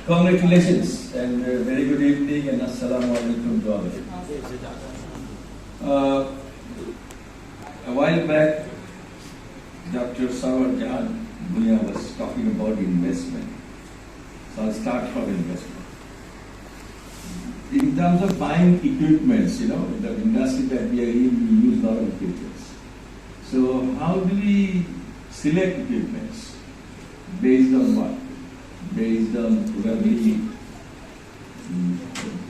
Congratulations and very good evening and assalamu alaikum to all of you. A while back, Dr. Sarwar Jahan Bunia was talking about investment. So I'll start from investment. In terms of buying equipments, the industry that we are in, we use a lot of equipments. So how do we select equipments? Based on what? Based on probably,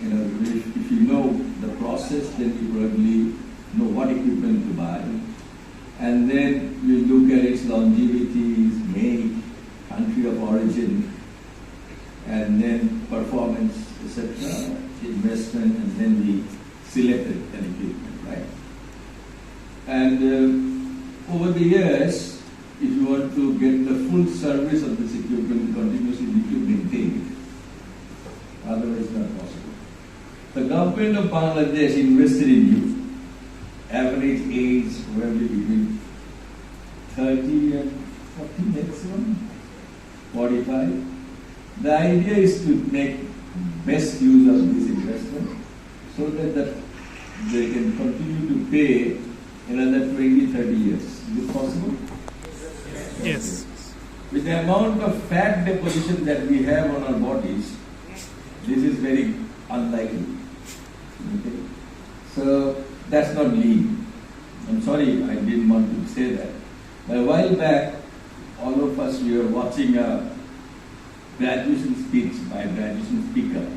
if you know the process, then you probably know what equipment to buy. And then you look at its longevity, make, country of origin, and then performance, etc., investment, and then we selected an equipment, right? And over the years, if you want to get the full service of this equipment, continuously you need to maintain it. Otherwise, it's not possible. The government of Bangladesh invested in you. Average age probably between 30 and 40 maximum, 45. The idea is to make best use of this investment so that they can continue to pay another 20, 30 years. Is it possible? Yes. With the amount of fat deposition that we have on our bodies, this is very unlikely. Okay? So that's not lean. I'm sorry, I didn't want to say that. But a while back, all of us, we were watching a graduation speech by a graduation speaker.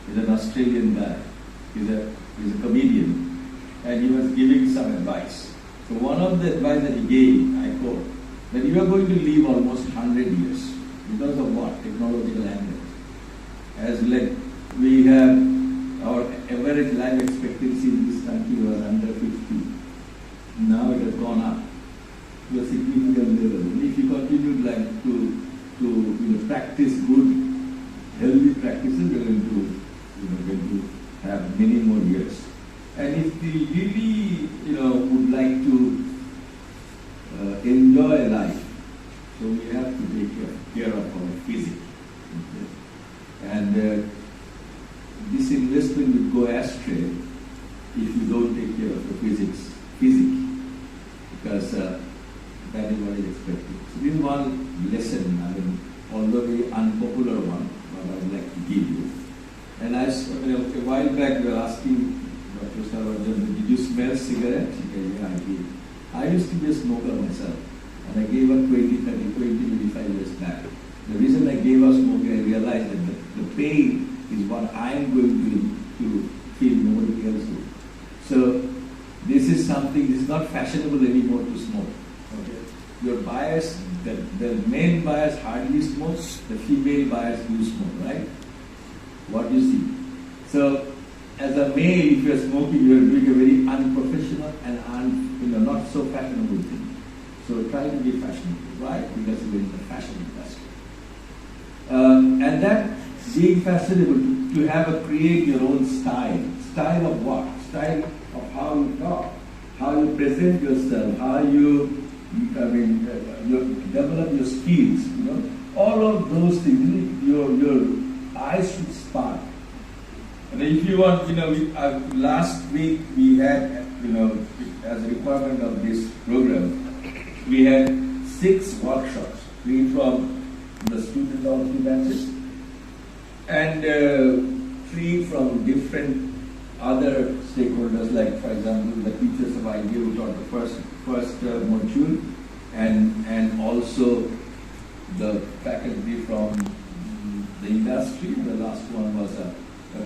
He's an Australian guy. He's a comedian. And he was giving some advice. So one of the advice that he gave, I quote, that you are going to live almost 100 years. Because of what? Technological angle. As like we have our average life expectancy in this country was under 50. Now it has gone up to a significant level. And if you continue to practice good, healthy practices, you're going to have many more years. And if we really, would like to enjoy life, so we have to take care of our physics. Okay? And this investment will go astray if you don't take care of the physics, because that is what is expected. So this is one lesson, although very unpopular one, but I would like to give you. And as a while back, we were asking Dr. Sarwajan, did you smell cigarettes? Yeah, I did. I used to be a smoker myself, and I gave up 25 years back. The reason I gave up smoking, I realized that the pain is what I am going to feel, nobody else will. So this is not fashionable anymore to smoke. Okay? Your buyers, the male buyers hardly smoke, the female buyers do smoke, right? What you see. So as a male, if you are smoking, you are doing a very unprofessional and not so fashionable thing. So try to be fashionable, right? Because you are in the fashion industry. And that being fashionable, to create your own style. Style of what? Style of how you talk, how you present yourself, how you develop your skills. All of those things. Your eyes should spark. And if you want, last week we had, as a requirement of this program, we had 6 workshops, 3 from the student of 3 batches, and 3 from different other stakeholders, like for example the teachers of IBA who taught the first module, and also the faculty from the industry. The last one was a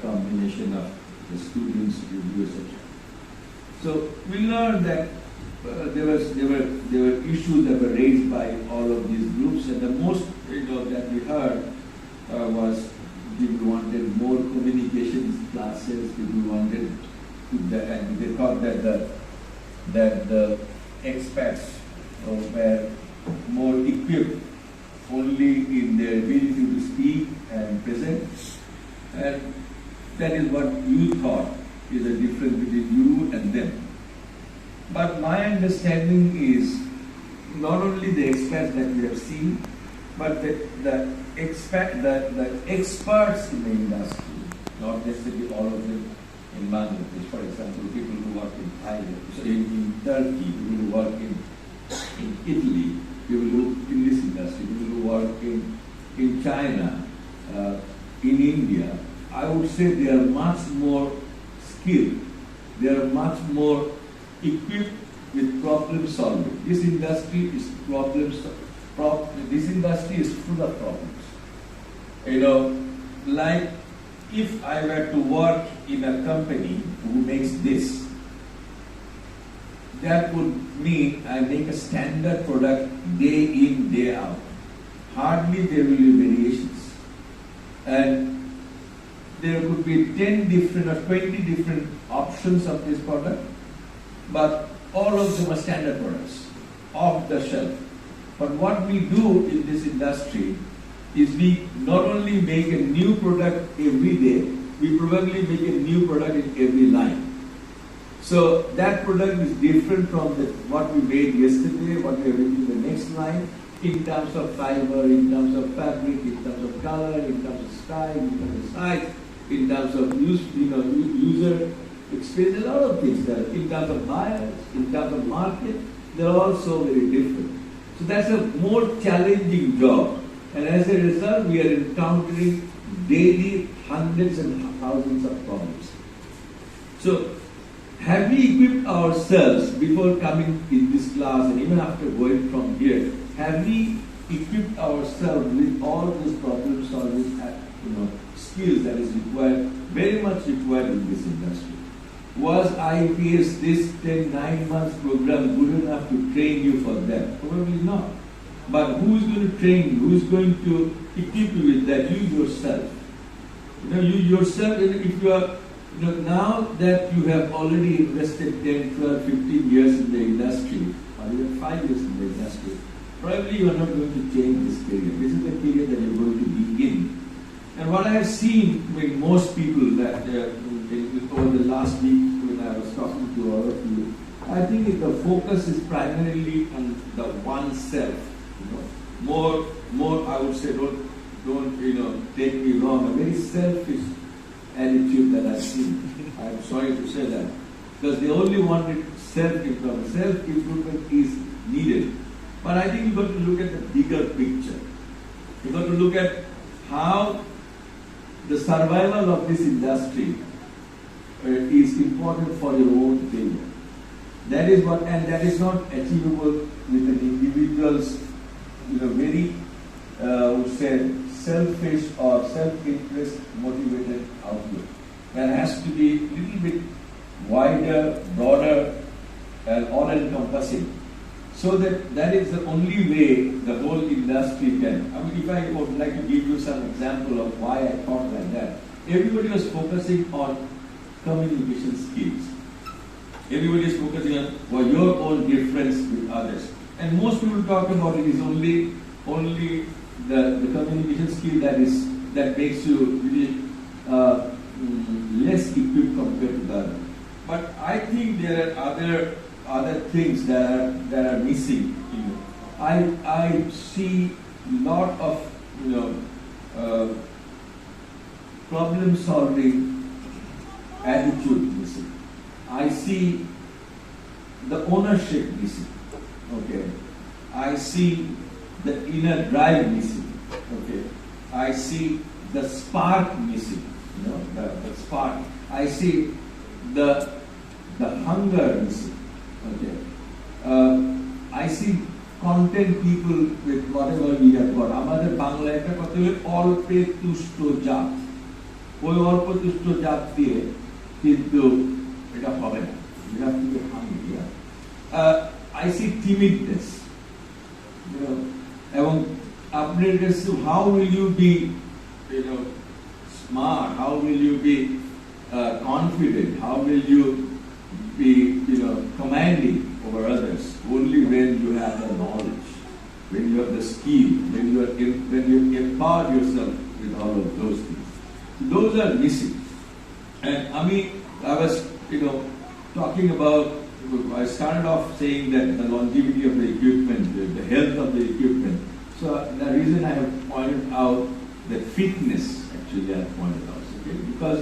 combination of the students, reviewers, etc. So we learned that there were issues that were raised by all of these groups, and the most that we heard was people wanted more communications classes. People wanted and they thought that the expats were more equipped only in their ability to speak and present, and that is what you thought is the difference between you and them. But my understanding is not only the experts that we have seen, But the experts in the industry, not necessarily all of them in Bangladesh, for example, people who work in Thailand, so in Turkey, people who work in Italy, people who in this industry, people who work in China, in India, I would say they are much more skilled, they are much more equipped with problem solving. This industry is this industry is full of problems. You know, like if I were to work in a company who makes this, that would mean I make a standard product day in, day out. Hardly there will be variations. And there could be 10 different or 20 different options of this product, but all of them are standard products, off the shelf. But what we do in this industry is we not only make a new product every day, we probably make a new product in every line. So that product is different from what we made yesterday, what we are making in the next line, in terms of fiber, in terms of fabric, in terms of color, in terms of style, in terms of size, in terms of user experience, a lot of things there. In terms of buyers, in terms of market, they're all so very different. So that's a more challenging job. And as a result, we are encountering daily hundreds and thousands of problems. So have we equipped ourselves before coming in this class and even after going from here, have we equipped ourselves with all of these problem solving skills that is required, very much required in this industry? Was IBA-SAIP this 9 months program good enough to train you for that? Probably not. But who is going to train you? Who is going to equip you with that? You yourself. You yourself, if you are, now that you have already invested 10, 12, 15 years in the industry, or even 5 years in the industry, probably you are not going to change this period. This is the period that you are going to be in. And what I have seen with most people that over the last week when I was talking to all of you, I think the focus is primarily on the oneself. More I would say, don't take me wrong, a very selfish attitude that I've seen. I'm sorry to say that. Because they only wanted self-improvement. Self-improvement is needed. But I think you've got to look at the bigger picture. You've got to look at how the survival of this industry is important for your own failure. That is what, and that is not achievable with an individual's, very, would say, selfish or self-interest motivated outlook. There has to be a little bit wider, broader, and all-encompassing. So that is the only way the whole industry can. I mean, if I would like to give you some example of why I thought like that, everybody was focusing on communication skills. Everybody is focusing on your own difference with others. And most people talk about it is only the communication skill that makes you really less equipped compared to the other. But I think there are other things that are missing. I see a lot of problem solving attitude missing. I see the ownership missing. Okay. I see the inner drive missing. Okay. I see the spark missing. The spark. I see the hunger missing. Okay. I see content people with whatever we have got. আমাদের বাংলা একটা কথা হলো অল্পে তুষ্ট জাত। ওই অল্প তুষ্ট জাত দিয়ে কিন্তু এটা হবে না। You have to be hungry. I see timidness. এবং আপনার কাছে how will you be smart? How will you be confident? How will you be commanding over others? Only when you have the knowledge, when you have the skill, when you empower yourself with all of those things. Those are missing. And I was talking about, I started off saying that the longevity of the equipment, the health of the equipment. So the reason I have pointed out the fitness, actually I have pointed out, okay? Because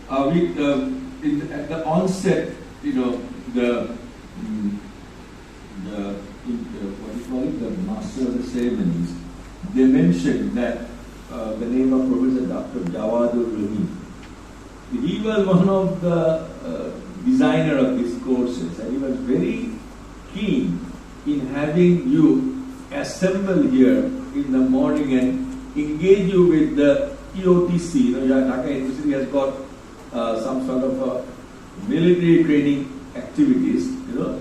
at the onset, what do you call it, the master of the ceremonies, they mentioned that the name of Professor Dr. Jawadur Rahim. He was one of the designer of these courses, and he was very keen in having you assemble here in the morning and engage you with the EOTC. Dhaka University has got some sort of military training activities.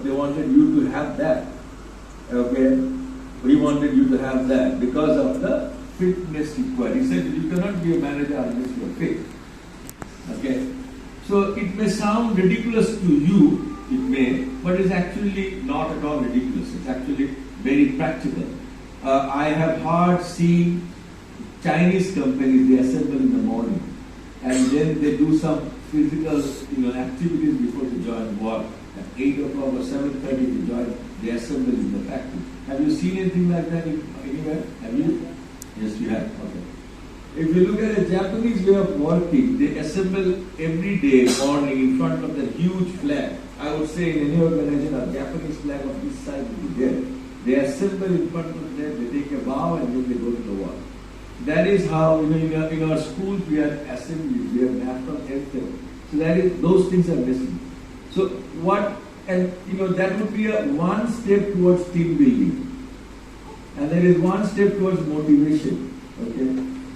They wanted you to have that. Okay, we wanted you to have that because of the fitness required. He said you cannot be a manager unless you are fit. Okay, so it may sound ridiculous to you, it may, but it's actually not at all ridiculous. It's actually very practical. I have seen Chinese companies, they assemble in the morning and then they do some physical activities before they join work. At 8 o'clock or 7:30 they join, they assemble in the factory. Have you seen anything like that anywhere? Have you? Yes, you have. Okay. If you look at a Japanese way of working, they assemble every day morning in front of the huge flag. I would say in any organization, a Japanese flag of this size would be there. They assemble in front of them, they take a bow, and then they go to the work. That is how, in our schools we have assemblies, we have national anthem. So those things are missing. So that would be one step towards team building. And there is one step towards motivation. Okay?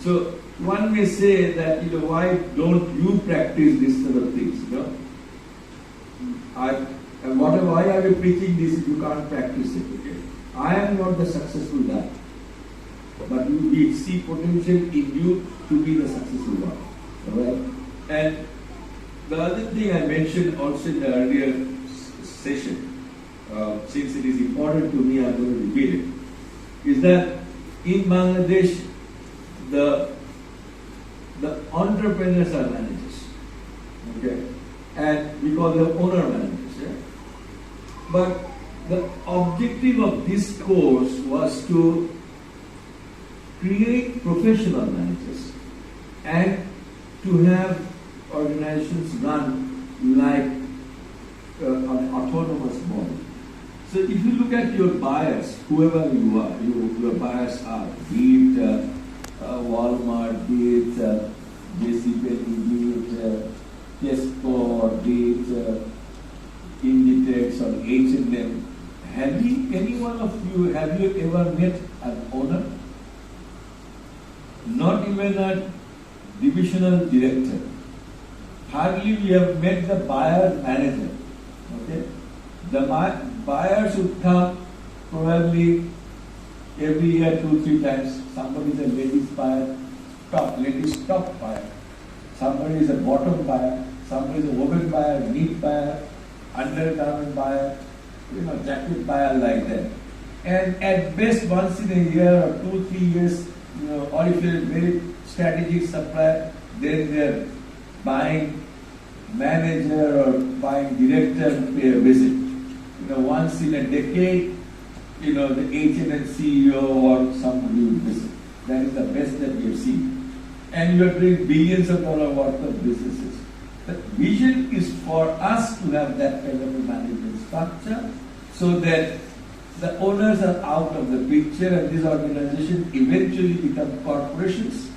So one may say that, why don't you practice this sort of things? Why are you preaching this if you can't practice it? Okay? I am not the successful guy, but we see potential in you to be the successful one. Alright? And the other thing I mentioned also in the earlier session, since it is important to me, I'm going to repeat it, is that in Bangladesh, the entrepreneurs are managers, okay, and we call them owner managers. Yeah? But the objective of this course was to create professional managers and to have organizations run like an autonomous model. So if you look at your buyers, whoever you are, your buyers are, be it Walmart, be it JCPenney, be it Tesco, be it Inditex or H&M, any one of you, have you ever met an owner? Not even a divisional director. Hardly we have met the buyer manager. Okay? The buyers would come probably every year 2-3 times. Somebody is a ladies buyer, ladies top buyer. Somebody is a bottom buyer. Somebody is a woman buyer, knit buyer, undergarment buyer, jacket buyer, like that. And at best once in a year or 2-3 years, or if you're a very strategic supplier, then they're buying manager or buying director pay a visit. Once in a decade, the H&M CEO or somebody will visit. That is the best that we have seen. And you are doing billions of dollars worth of businesses. The vision is for us to have that kind of a management structure so that the owners are out of the picture and this organization eventually become corporations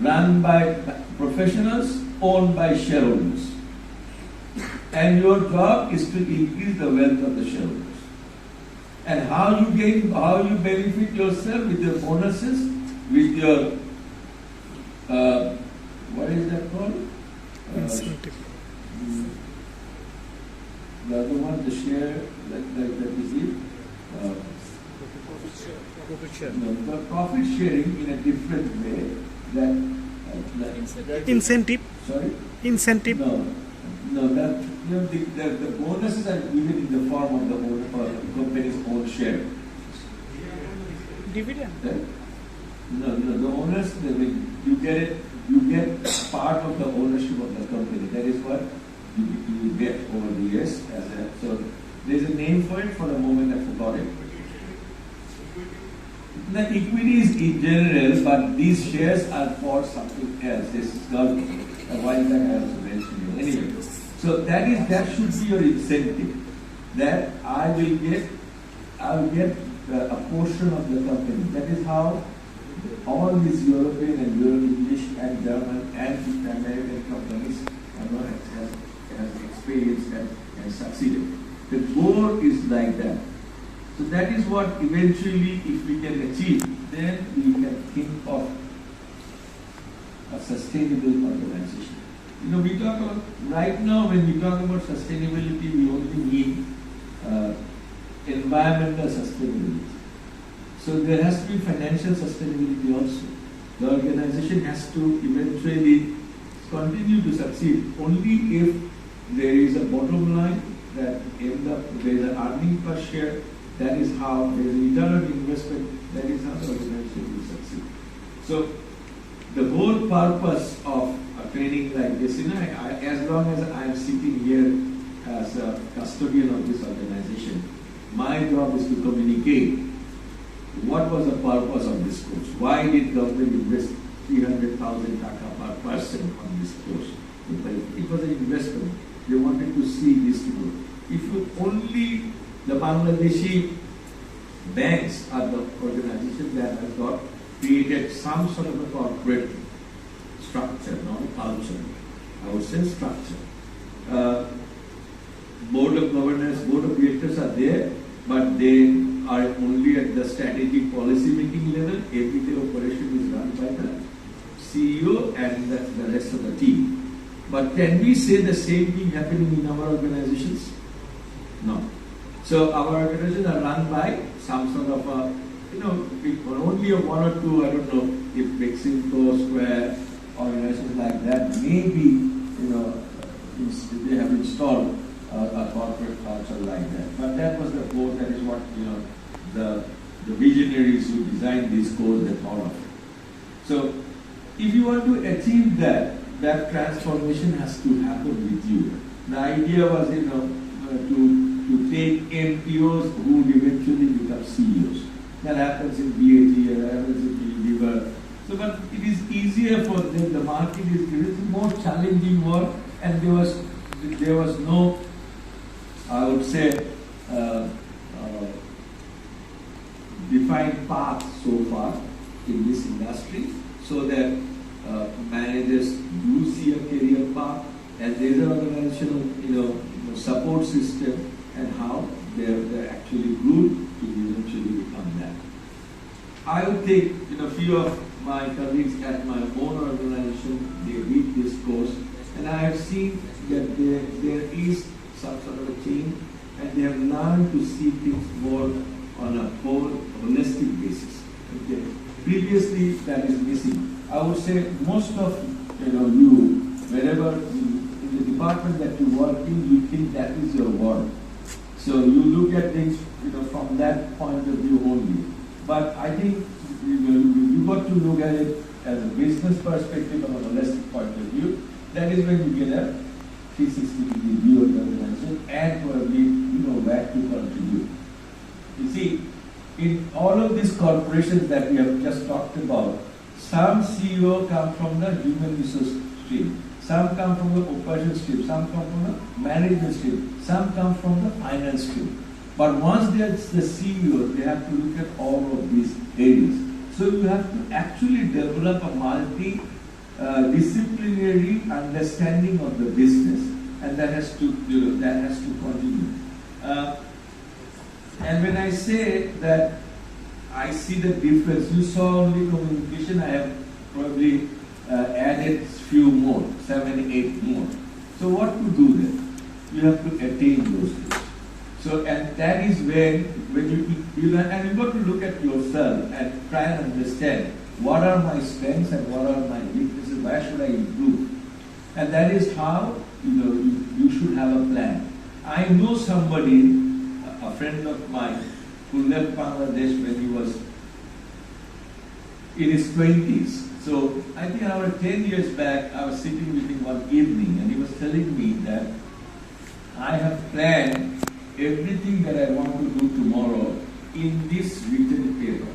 run by professionals, owned by shareholders. And your job is to increase the wealth of the shareholders. And how you benefit yourself with your bonuses, with your, what is that called? Incentive. The other one, the share, that is it. Profit share. No, the profit sharing in a different way. Incentive. Sorry? Incentive. No, the bonuses are given in the form of the company's own share. Dividend. No, the owners, you get part of the ownership of the company. That is what you get over the years. So there's a name for it. For the moment I forgot it. The equities in general, but these shares are for something else. This is government. A while back I also mentioned you. Anyway, so that should be your incentive. That I will get a portion of the company. That is how all these European and English and German and American companies have experienced and succeeded. The goal is like that. So that is what eventually, if we can achieve, then we can think of a sustainable organization. You know, we talk about, right now when we talk about sustainability, we only mean environmental sustainability. So there has to be financial sustainability also. The organization has to eventually continue to succeed only if there is a bottom line that end up, there is an earning per share. That is how there is a return on investment. That is how the organization will succeed. So the whole purpose of a training like this, you know, as long as I am sitting here as a custodian of this organization, my job is to communicate what was the purpose of this course. Why did government invest 300,000 taka per person on this course? It was an investment. They wanted to see this grow. If you only the Bangladeshi banks are the organization that has got created some sort of a corporate structure, not a culture. I would say structure. Board of governors, board of directors are there, but they are only at the strategic policy making level. Everyday operation is run by the CEO and the rest of the team. But can we say the same thing happening in our organizations? No. So our organizations are run by some sort of a, you know, only a one or two, I don't know, if Mexico Square, organizations like that, maybe, you know, they have installed a corporate culture like that. But that was the goal, that is what, you know, the visionaries who designed this course, they thought of. So if you want to achieve that transformation has to happen with you. The idea was, you know, to take MPOs who would eventually become CEOs. That happens in BAT, that happens in Unilever. So, but it is easier for them. The market is more challenging work, and there was no, I would say, defined path so far in this industry, so that managers do see a career path, and there is an organizational, you know, support system, and how they're actually groomed to eventually become that. I would take, you know, few of my colleagues at my own organization, they read this course, and I have seen that there is some sort of a change, and they have learned to see things more on a whole holistic basis. Okay. Previously, that is missing. I would say most of, you know, you, wherever in the department that you work in, you think that is your work. So you look at things, you know, from that point of view only. But I think you got to look at it as a business perspective from a holistic point of view. That is when you get a 360-degree view of the organization and probably, you know, where to contribute. You see, in all of these corporations that we have just talked about, some CEO come from the human resource stream, some come from the operations stream, some come from the management stream, some come from the finance stream. But once they are the CEO, they have to look at all of these areas. So you have to actually develop a multi-disciplinary understanding of the business, and that has to, you know, that has to continue. And when I say that I see the difference, you saw only communication, I have probably added few more, 7, 8 more. So what to do then? You have to attain those things. So, and that is when you learn, and you've got to look at yourself and try and understand what are my strengths and what are my weaknesses, where should I improve? And that is how, you know, you should have a plan. I know somebody, a friend of mine, who left Bangladesh when he was in his 20s. So I think about 10 years back, I was sitting with him one evening, and he was telling me that I have planned everything that I want to do tomorrow in this written paper.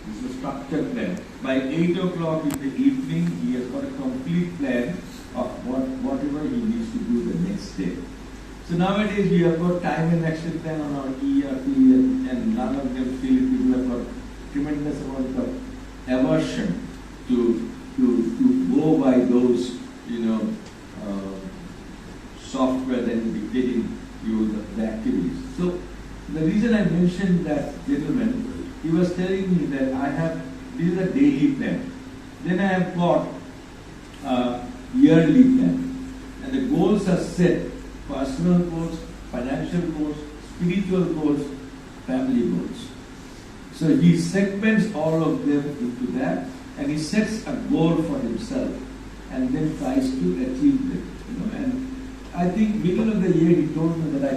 This is a structured plan. By 8 o'clock in the evening, he has got a complete plan of whatever he needs to do the next day. So nowadays we have got time and action plan on our ERP, and none of them feel it. People have got tremendous amount of aversion to go by those, software that is dictating you the activities. So the reason I mentioned that gentleman, he was telling me that this is a daily plan. Then I have got a yearly plan. And the goals are set: personal goals, financial goals, spiritual goals, family goals. So he segments all of them into that, and he sets a goal for himself and then tries to achieve it. And I think middle of the year he told me that I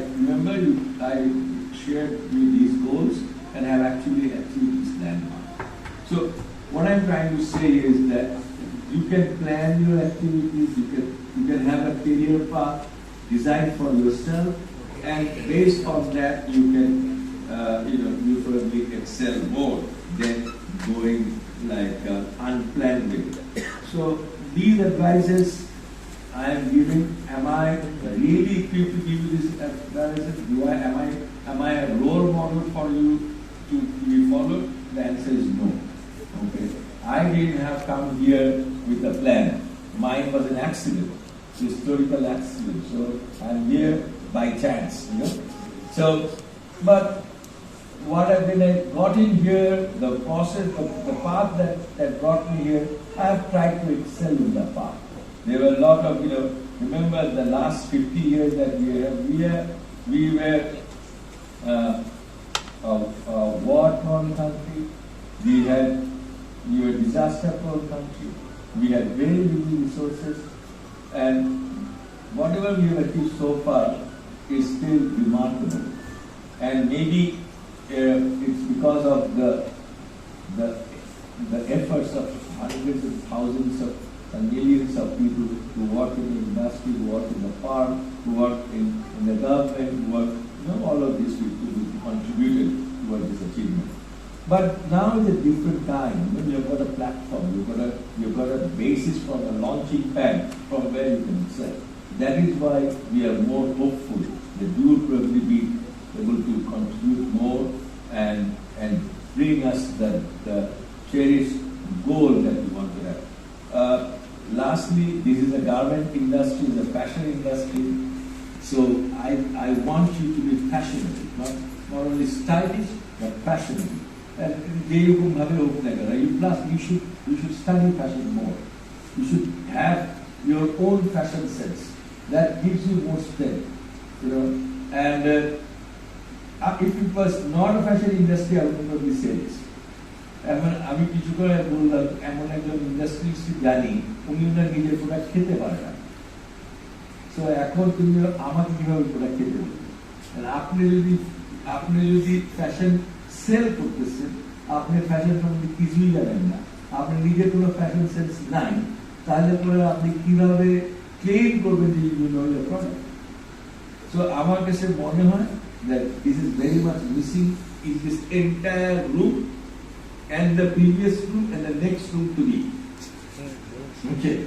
shared with you these goals and have actually achieved this landmark. So what I'm trying to say is that you can plan your activities, you can have a career path designed for yourself, and based on that you can you probably excel more than going like unplanned way. So these advices I am giving, am I really equipped to give you this advices? Am I a role model for you to be followed? The answer is no. Okay. I didn't have come here with a plan. Mine was an accident, historical accident. So I'm here by chance, So, but when I got in here, the process, the path that brought me here, I have tried to excel in the path. There were a lot of, remember the last 50 years that we were a war-torn country. We were a disaster-prone country. We had very little resources, and whatever we have achieved so far is still remarkable. And maybe it's because of the efforts of hundreds and thousands of and millions of people who work in the industry, who work in the farm, who work in the government, who work, all of these people who contributed towards this achievement. But now is a different time. You've got a platform, you've got a basis from a launching pad from where you can sell. That is why we are more hopeful that you will probably be able to contribute more and bring us the cherished goal that we want to have. Lastly, this is a garment industry, the fashion industry. So I want you to be passionate, not only stylish, but passionate. And plus you should study fashion more. You should have your own fashion sense. That gives you more strength. And if it was not a fashion industry, I would not be say this. আমি কিছু করে বললাম এমন একজন industrialist জানি উনি ওনার নিজের product খেতে পারে না। সো এখন তুমি আমাকে কিভাবে প্রোডাক্ট খেতে বলবে? আপনি যদি ফ্যাশন সেল করতেছেন, আপনি ফ্যাশন সম্বন্ধে কিছুই জানেন না, আপনি নিজের কোনো ফ্যাশন সেন্স নাই, তাহলে পরে আপনি কিভাবে ক্লেম করবেন যে you know your product? So আমার কাছে মনে হয় that this is very much missing in this entire room and the previous room and the next room to be. Okay.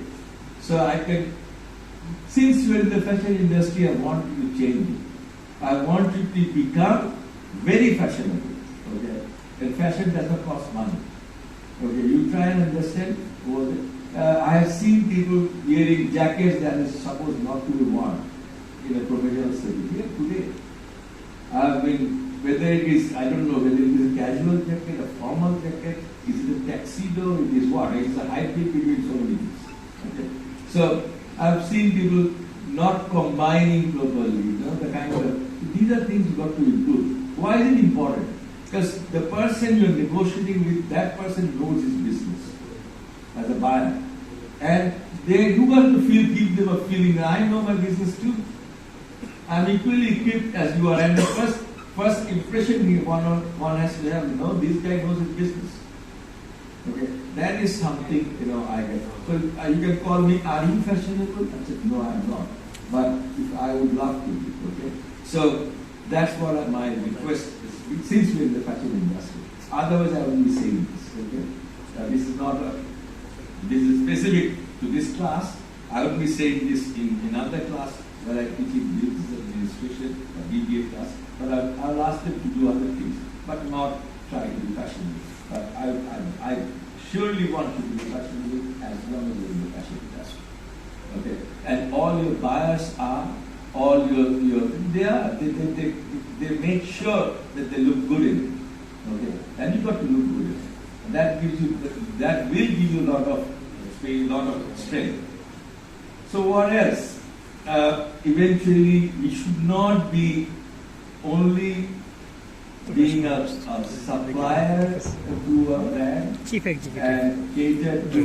So since you are in the fashion industry, I want you to change it. I want you to become very fashionable. Okay. And fashion does not cost money. Okay. You try and understand. I have seen people wearing jackets that is supposed not to be worn in a professional setting. Here today. Whether it is, I don't know, whether it is a casual jacket, a formal jacket, is it a tuxedo, it is what? It is a hybrid between so many things. Okay. So, I've seen people not combining properly, the kind of, these are things you've got to improve. Why is it important? Because the person you're negotiating with, that person knows his business as a buyer. And you got to give them a feeling that I know my business too. I'm equally equipped as you are, and the first impression one has to have, this guy knows his business. Okay, that is something I get. So you can call me, are you fashionable? I said, no, I'm not. But if I would love to be. Okay, so that's what my request is. Since we're in the fashion industry, otherwise I wouldn't be saying this. Okay? This is not this is specific to this class. I will be saying this in another class where I teach in business administration, a BBA class, but I'll ask them to do other things, but not try to be fashionable. But I surely want to be fashionable as long as you're in the fashion industry. Okay? And all your buyers are, all your they make sure that they look good in it. Okay? And you got to look good in it. And that will give you a lot of strength. So what else? Eventually, we should not be only being a supplier to a brand Chief Executive. and cater to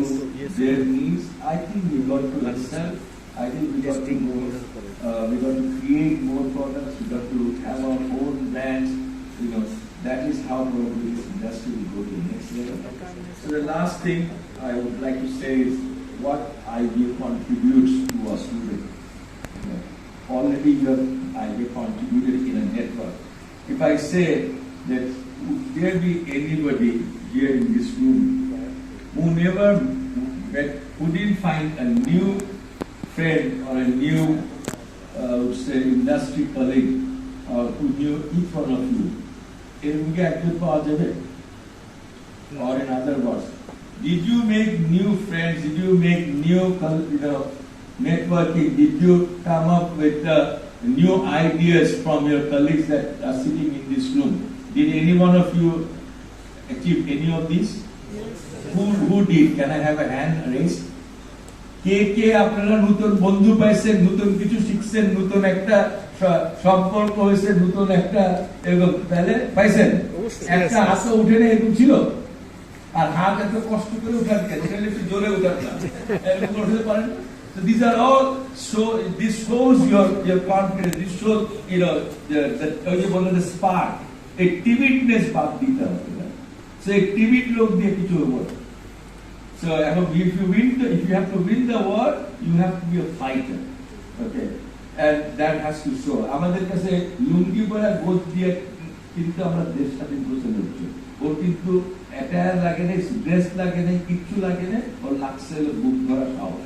their needs. I think we got to excel. I think we got to create more products. We got to have our own brands. That is how probably this industry will go to the next level. So the last thing I would like to say is what IBA contributes to our students. Already IBA contributed in a network. If I say that would there be anybody here in this room who didn't find a new friend or a new say industry colleague who knew each one of you, or in other words, did you make new friends? Did you make new networking? Did you come up with new ideas from your colleagues that are sitting in this room? Did any one of you achieve any of these? Who did? Can I have a hand raised? কে আপনারা নতুন বন্ধু পাইছেন, নতুন কিছু শিখছেন, নতুন একটা সম্পর্ক হয়েছে, নতুন একটা এরকম তাহলে পাইছেন? একটা হাত উঠে না এরকম ছিল? আর হাত এত কষ্ট করে উঠান কেন? সেটা একটু জোরে উঠান না, এরকম উঠতে পারেন? So these are all this shows your confidence. This shows the spark. A timidness বাদ দিতে হবে না। So a timid লোক দিয়ে কিছু হবে। So if you have to win the war, you have to be a fighter. Okay, and that has to show. আমাদের কাছে লুঙ্গি পরা গোদ দিয়ে কিন্তু আমরা দেশ স্বাধীন করতে হচ্ছে। ওর কিন্তু অ্যাটায়ার লাগে না, ড্রেস লাগে না, কিচ্ছু লাগে না, ওর লাগছে বুক ধরা সাহস।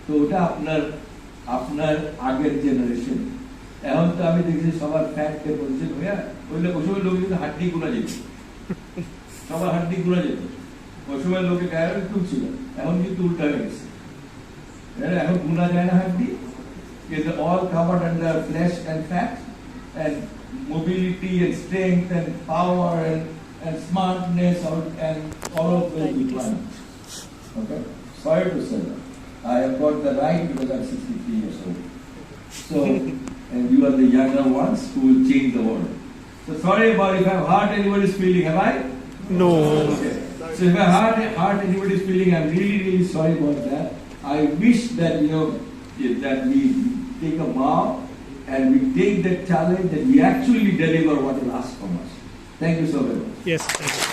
তো ওটা আপনার আগের জেনারেশন। এখন তো আমি দেখছি সবার ফ্যাট বলছে ভাইয়া ওইলে ওই সময় লোক কিন্তু হাড্ডি গুলা যেত, সবার হাড্ডি গুলা যেত। ওই সময় লোকে গায়ের তুলছিল, এখন কিন্তু উল্টা হয়ে গেছে। এখন গুনা যায় না হাড্ডি, is all covered under flesh and fat, and mobility and strength and power and smartness and all of those requirements. Okay, sorry to say that. I have got the right because I'm 63 years old. So, and you are the younger ones who will change the world. So sorry about if I've hurt anybody's feeling, have I? No. Okay. So if I hurt anybody's feeling, I'm really, really sorry about that. I wish that that we take a bow and we take that challenge and we actually deliver what is asked from us. Thank you so very much. Yes. Thank you.